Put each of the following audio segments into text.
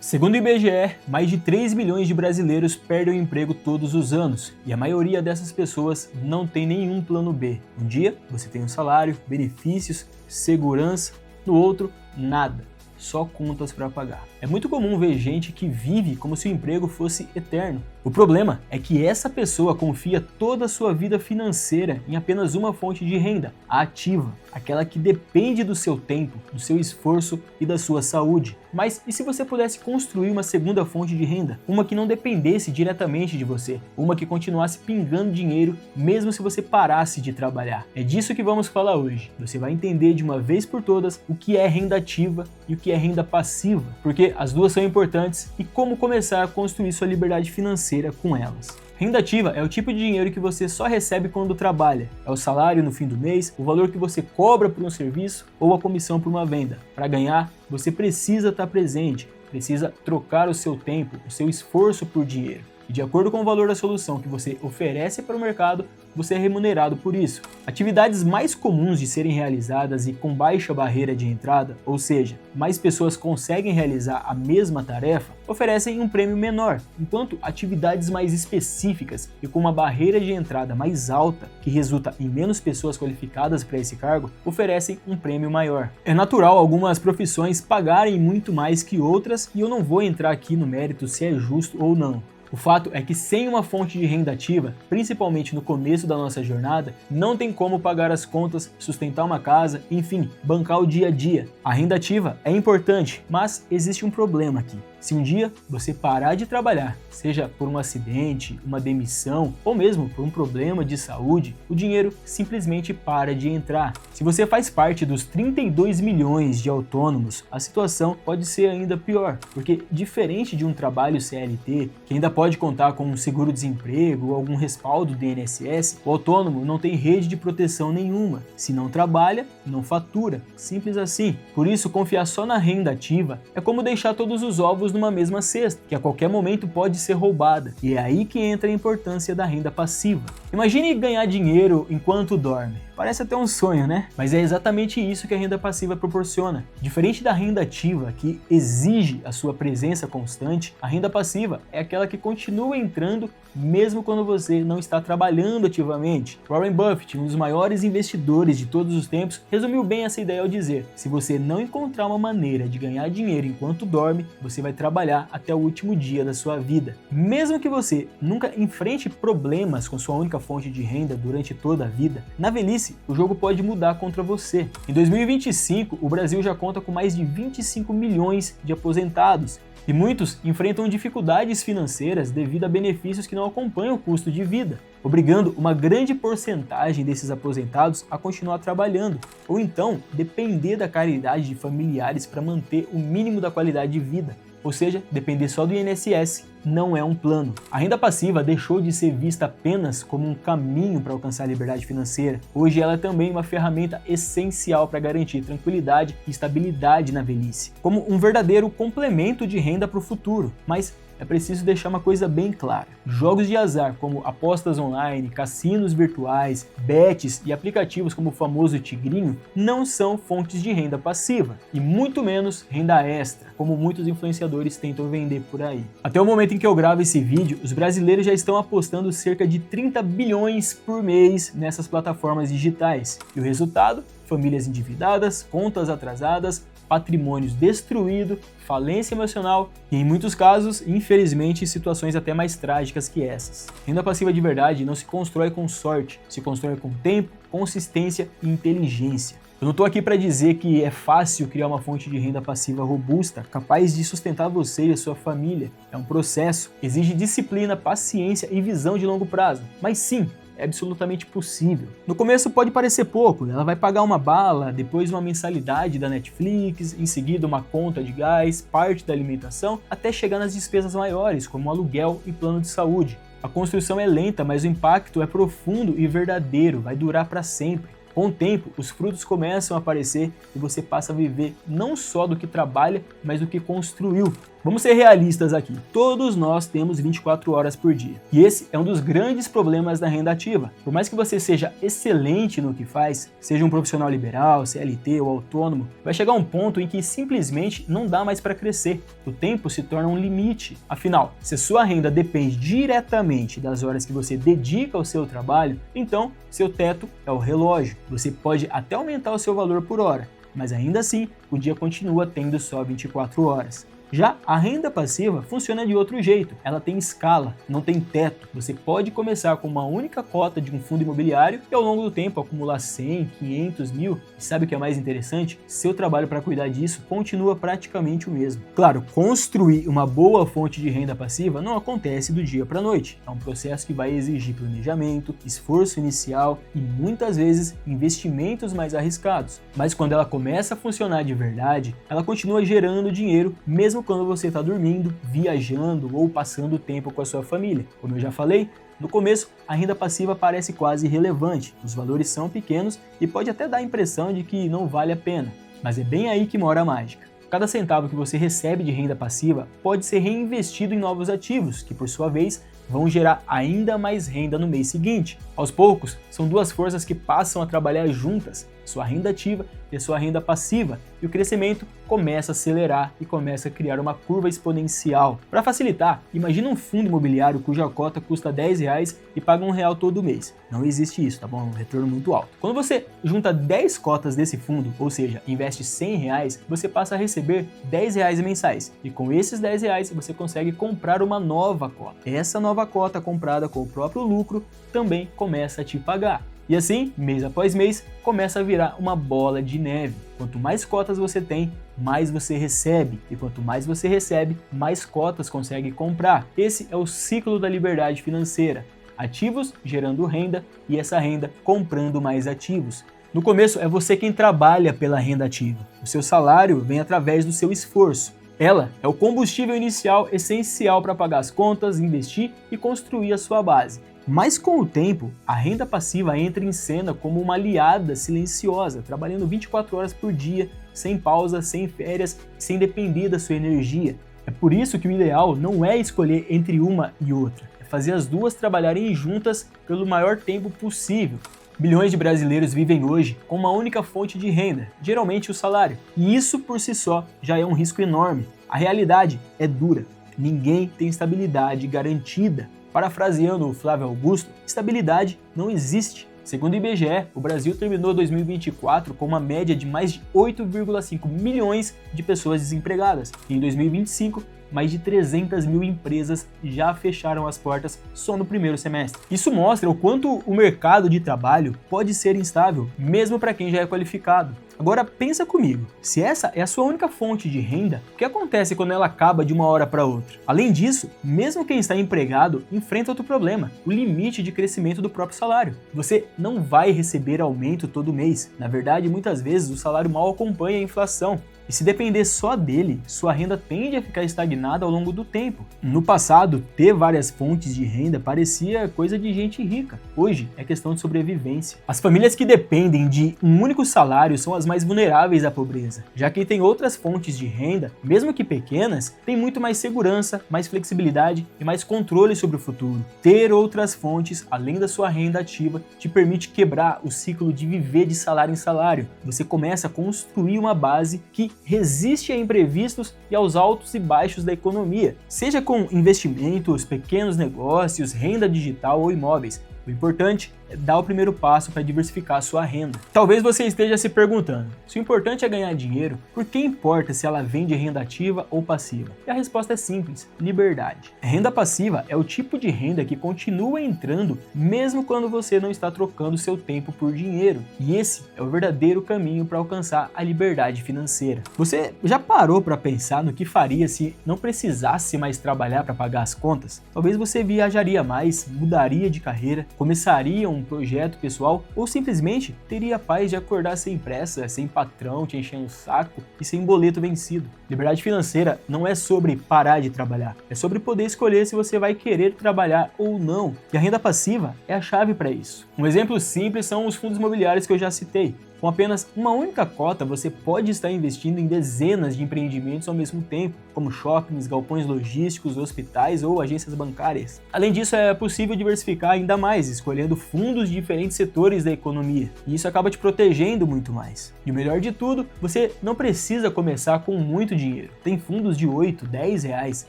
Segundo o IBGE, mais de 3 milhões de brasileiros perdem o emprego todos os anos e a maioria dessas pessoas não tem nenhum plano B. Um dia você tem um salário, benefícios, segurança, no outro, nada. Só contas para pagar. É muito comum ver gente que vive como se o emprego fosse eterno. O problema é que essa pessoa confia toda a sua vida financeira em apenas uma fonte de renda, a ativa, aquela que depende do seu tempo, do seu esforço e da sua saúde. Mas e se você pudesse construir uma segunda fonte de renda? Uma que não dependesse diretamente de você, uma que continuasse pingando dinheiro mesmo se você parasse de trabalhar. É disso que vamos falar hoje. Você vai entender de uma vez por todas o que é renda ativa e o que é renda passiva, porque as duas são importantes e como começar a construir sua liberdade financeira com elas. Renda ativa é o tipo de dinheiro que você só recebe quando trabalha. É o salário no fim do mês, o valor que você cobra por um serviço ou a comissão por uma venda. Para ganhar, você precisa estar presente, precisa trocar o seu tempo, o seu esforço por dinheiro. E de acordo com o valor da solução que você oferece para o mercado, você é remunerado por isso. Atividades mais comuns de serem realizadas e com baixa barreira de entrada, ou seja, mais pessoas conseguem realizar a mesma tarefa, oferecem um prêmio menor, enquanto atividades mais específicas e com uma barreira de entrada mais alta, que resulta em menos pessoas qualificadas para esse cargo, oferecem um prêmio maior. É natural algumas profissões pagarem muito mais que outras e eu não vou entrar aqui no mérito se é justo ou não. O fato é que sem uma fonte de renda ativa, principalmente no começo da nossa jornada, não tem como pagar as contas, sustentar uma casa, enfim, bancar o dia a dia. A renda ativa é importante, mas existe um problema aqui. Se um dia você parar de trabalhar, seja por um acidente, uma demissão ou mesmo por um problema de saúde, o dinheiro simplesmente para de entrar. Se você faz parte dos 32 milhões de autônomos, a situação pode ser ainda pior, porque diferente de um trabalho CLT, que ainda pode contar com um seguro-desemprego ou algum respaldo do INSS, o autônomo não tem rede de proteção nenhuma. Se não trabalha, não fatura. Simples assim. Por isso, confiar só na renda ativa é como deixar todos os ovos numa mesma cesta, que a qualquer momento pode ser roubada. E é aí que entra a importância da renda passiva. Imagine ganhar dinheiro enquanto dorme. Parece até um sonho, né? Mas é exatamente isso que a renda passiva proporciona. Diferente da renda ativa, que exige a sua presença constante, a renda passiva é aquela que continua entrando mesmo quando você não está trabalhando ativamente. Warren Buffett, um dos maiores investidores de todos os tempos, resumiu bem essa ideia ao dizer: se você não encontrar uma maneira de ganhar dinheiro enquanto dorme, você vai trabalhar até o último dia da sua vida. Mesmo que você nunca enfrente problemas com sua única fonte de renda durante toda a vida, na velhice o jogo pode mudar contra você. Em 2025, o Brasil já conta com mais de 25 milhões de aposentados. E muitos enfrentam dificuldades financeiras devido a benefícios que não acompanham o custo de vida, obrigando uma grande porcentagem desses aposentados a continuar trabalhando, ou então depender da caridade de familiares para manter o mínimo da qualidade de vida. Ou seja, depender só do INSS não é um plano. A renda passiva deixou de ser vista apenas como um caminho para alcançar a liberdade financeira. Hoje ela é também uma ferramenta essencial para garantir tranquilidade e estabilidade na velhice, como um verdadeiro complemento de renda para o futuro. Mas é preciso deixar uma coisa bem clara. Jogos de azar como apostas online, cassinos virtuais, bets e aplicativos como o famoso Tigrinho não são fontes de renda passiva e muito menos renda extra, como muitos influenciadores tentam vender por aí. Até o momento em que eu gravo esse vídeo, os brasileiros já estão apostando cerca de 30 bilhões por mês nessas plataformas digitais. E o resultado? Famílias endividadas, contas atrasadas, patrimônios destruído, falência emocional e, em muitos casos, infelizmente, situações até mais trágicas que essas. Renda passiva de verdade não se constrói com sorte, se constrói com tempo, consistência e inteligência. Eu não estou aqui para dizer que é fácil criar uma fonte de renda passiva robusta, capaz de sustentar você e a sua família. É um processo, exige disciplina, paciência e visão de longo prazo. Mas sim, é absolutamente possível. No começo pode parecer pouco, ela vai pagar uma bala, depois uma mensalidade da Netflix, em seguida uma conta de gás, parte da alimentação, até chegar nas despesas maiores, como aluguel e plano de saúde. A construção é lenta, mas o impacto é profundo e verdadeiro, vai durar para sempre. Com o tempo, os frutos começam a aparecer e você passa a viver não só do que trabalha, mas do que construiu. Vamos ser realistas aqui. Todos nós temos 24 horas por dia. E esse é um dos grandes problemas da renda ativa. Por mais que você seja excelente no que faz, seja um profissional liberal, CLT ou autônomo, vai chegar um ponto em que simplesmente não dá mais para crescer. O tempo se torna um limite. Afinal, se a sua renda depende diretamente das horas que você dedica ao seu trabalho, então seu teto é o relógio. Você pode até aumentar o seu valor por hora, mas ainda assim o dia continua tendo só 24 horas. Já a renda passiva funciona de outro jeito, ela tem escala, não tem teto. Você pode começar com uma única cota de um fundo imobiliário e ao longo do tempo acumular 100, 500 mil. E sabe o que é mais interessante? Seu trabalho para cuidar disso continua praticamente o mesmo. Claro, construir uma boa fonte de renda passiva não acontece do dia para a noite. É um processo que vai exigir planejamento, esforço inicial e muitas vezes investimentos mais arriscados. Mas quando ela começa a funcionar de verdade, ela continua gerando dinheiro mesmo quando você está dormindo, viajando ou passando tempo com a sua família. Como eu já falei, no começo a renda passiva parece quase irrelevante, os valores são pequenos e pode até dar a impressão de que não vale a pena, mas é bem aí que mora a mágica. Cada centavo que você recebe de renda passiva pode ser reinvestido em novos ativos, que por sua vez vão gerar ainda mais renda no mês seguinte. Aos poucos, são duas forças que passam a trabalhar juntas, sua renda ativa e a sua renda passiva, e o crescimento começa a acelerar e começa a criar uma curva exponencial. Para facilitar, imagina um fundo imobiliário cuja cota custa R$10 e paga R$1 todo mês. Não existe isso, tá bom? É um retorno muito alto. Quando você junta 10 cotas desse fundo, ou seja, investe R$100, você passa a receber R$10 mensais. E com esses R$10 você consegue comprar uma nova cota. Essa nova cota comprada com o próprio lucro também começa a te pagar. E assim, mês após mês, começa a virar uma bola de neve. Quanto mais cotas você tem, mais você recebe. E quanto mais você recebe, mais cotas consegue comprar. Esse é o ciclo da liberdade financeira. Ativos gerando renda e essa renda comprando mais ativos. No começo é você quem trabalha pela renda ativa. O seu salário vem através do seu esforço. Ela é o combustível inicial essencial para pagar as contas, investir e construir a sua base. Mas com o tempo, a renda passiva entra em cena como uma aliada silenciosa, trabalhando 24 horas por dia, sem pausa, sem férias, sem depender da sua energia. É por isso que o ideal não é escolher entre uma e outra, é fazer as duas trabalharem juntas pelo maior tempo possível. Milhões de brasileiros vivem hoje com uma única fonte de renda, geralmente o salário, e isso por si só já é um risco enorme. A realidade é dura, ninguém tem estabilidade garantida. Parafraseando o Flávio Augusto, estabilidade não existe. Segundo o IBGE, o Brasil terminou 2024 com uma média de mais de 8,5 milhões de pessoas desempregadas. E em 2025, mais de 300 mil empresas já fecharam as portas só no primeiro semestre. Isso mostra o quanto o mercado de trabalho pode ser instável, mesmo para quem já é qualificado. Agora pensa comigo, se essa é a sua única fonte de renda, o que acontece quando ela acaba de uma hora para outra? Além disso, mesmo quem está empregado enfrenta outro problema, o limite de crescimento do próprio salário. Você não vai receber aumento todo mês, na verdade muitas vezes o salário mal acompanha a inflação. E se depender só dele, sua renda tende a ficar estagnada ao longo do tempo. No passado, ter várias fontes de renda parecia coisa de gente rica. Hoje é questão de sobrevivência. As famílias que dependem de um único salário são as mais vulneráveis à pobreza. Já quem tem outras fontes de renda, mesmo que pequenas, tem muito mais segurança, mais flexibilidade e mais controle sobre o futuro. Ter outras fontes, além da sua renda ativa, te permite quebrar o ciclo de viver de salário em salário. Você começa a construir uma base que resiste a imprevistos e aos altos e baixos da economia, seja com investimentos, pequenos negócios, renda digital ou imóveis. O importante é dar o primeiro passo para diversificar a sua renda. Talvez você esteja se perguntando, se o importante é ganhar dinheiro, por que importa se ela vem de renda ativa ou passiva? E a resposta é simples, liberdade. A renda passiva é o tipo de renda que continua entrando mesmo quando você não está trocando seu tempo por dinheiro. E esse é o verdadeiro caminho para alcançar a liberdade financeira. Você já parou para pensar no que faria se não precisasse mais trabalhar para pagar as contas? Talvez você viajaria mais, mudaria de carreira, começaria um projeto pessoal ou simplesmente teria a paz de acordar sem pressa, sem patrão te enchendo o saco e sem boleto vencido. Liberdade financeira não é sobre parar de trabalhar, é sobre poder escolher se você vai querer trabalhar ou não. E a renda passiva é a chave para isso. Um exemplo simples são os fundos imobiliários que eu já citei. Com apenas uma única cota, você pode estar investindo em dezenas de empreendimentos ao mesmo tempo, como shoppings, galpões logísticos, hospitais ou agências bancárias. Além disso, é possível diversificar ainda mais, escolhendo fundos de diferentes setores da economia, e isso acaba te protegendo muito mais. E o melhor de tudo, você não precisa começar com muito dinheiro. Tem fundos de 8, 10 reais,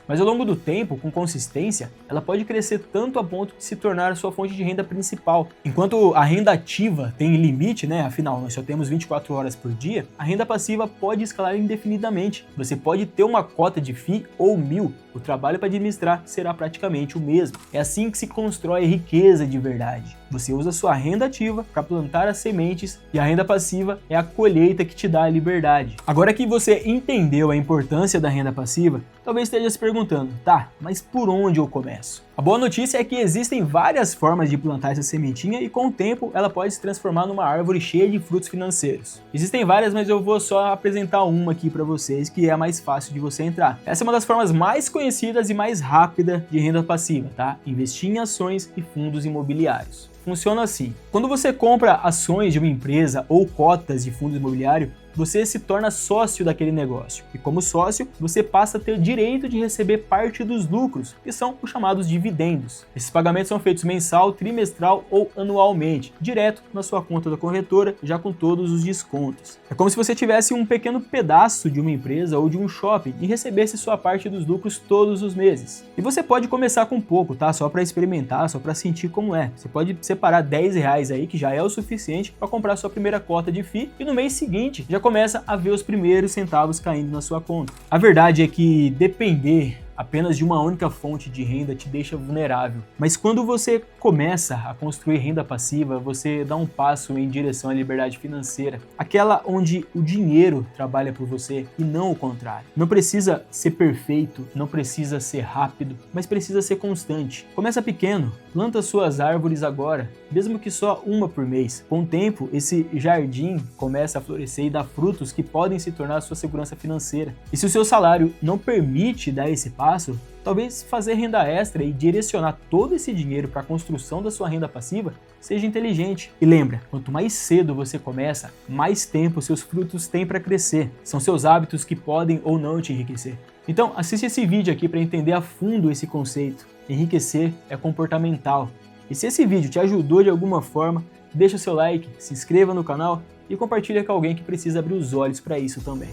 mas ao longo do tempo, com consistência, ela pode crescer tanto a ponto de se tornar a sua fonte de renda principal. Enquanto a renda ativa tem limite, afinal nós só temos 24 horas por dia, a renda passiva pode escalar indefinidamente. Você pode ter uma cota de FII ou 1000, o trabalho para administrar será praticamente o mesmo. É assim que se constrói riqueza de verdade. Você usa sua renda ativa para plantar as sementes e a renda passiva é a colheita que te dá a liberdade. Agora que você entendeu a importância da renda passiva, talvez esteja se perguntando, tá, mas por onde eu começo? A boa notícia é que existem várias formas de plantar essa sementinha e com o tempo ela pode se transformar numa árvore cheia de frutos financeiros. Existem várias, mas eu vou só apresentar uma aqui para vocês que é a mais fácil de você entrar. Essa é uma das formas mais conhecidas e mais rápida de renda passiva, tá? Investir em ações e fundos imobiliários. Funciona assim: quando você compra ações de uma empresa ou cotas de fundo imobiliário, você se torna sócio daquele negócio. E como sócio, você passa a ter direito de receber parte dos lucros, que são os chamados dividendos. Esses pagamentos são feitos mensal, trimestral ou anualmente, direto na sua conta da corretora, já com todos os descontos. É como se você tivesse um pequeno pedaço de uma empresa ou de um shopping e recebesse sua parte dos lucros todos os meses. E você pode começar com pouco, tá? Só para experimentar, só para sentir como é. Você pode separar 10 reais aí, que já é o suficiente para comprar sua primeira cota de FII, e no mês seguinte já começa a ver os primeiros centavos caindo na sua conta. A verdade é que depender apenas de uma única fonte de renda te deixa vulnerável. Mas quando você começa a construir renda passiva, você dá um passo em direção à liberdade financeira, aquela onde o dinheiro trabalha por você e não o contrário. Não precisa ser perfeito, não precisa ser rápido, mas precisa ser constante. Começa pequeno, planta suas árvores agora, mesmo que só uma por mês. Com o tempo, esse jardim começa a florescer e dar frutos que podem se tornar a sua segurança financeira. E se o seu salário não permite dar esse passo, talvez fazer renda extra e direcionar todo esse dinheiro para a construção da sua renda passiva seja inteligente. E lembra, quanto mais cedo você começa, mais tempo seus frutos têm para crescer. São seus hábitos que podem ou não te enriquecer. Então, assiste esse vídeo aqui para entender a fundo esse conceito. Enriquecer é comportamental. E se esse vídeo te ajudou de alguma forma, deixa o seu like, se inscreva no canal e compartilha com alguém que precisa abrir os olhos para isso também.